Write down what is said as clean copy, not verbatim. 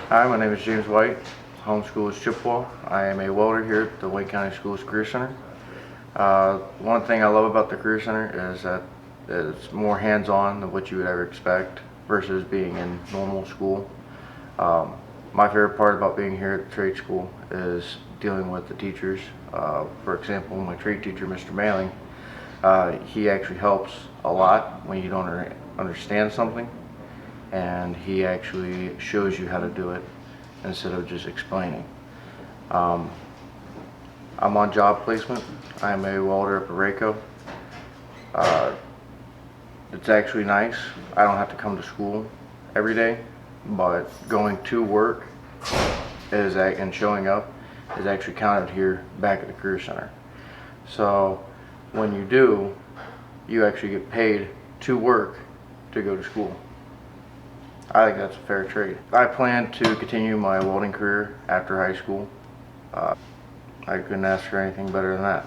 Hi, my name is James White. Home school is Chippewa. I am a welder here at the Wayne County Schools Career Center. One thing I love about the Career Center is that it's more hands-on than what you would ever expect versus being in normal school. My favorite part about being here at the trade school is dealing with the teachers. For example, my trade teacher, Mr. Mailing, he actually helps a lot when you don't understand something, and he actually shows you how to do it instead of just explaining. I'm on job placement. I'm a welder up at Rayco. It's actually nice. I don't have to come to school every day, but going to work and showing up is actually counted here back at the Career Center. So when you do, you actually get paid to work to go to school. I think that's a fair trade. I plan to continue my welding career after high school. I couldn't ask for anything better than that.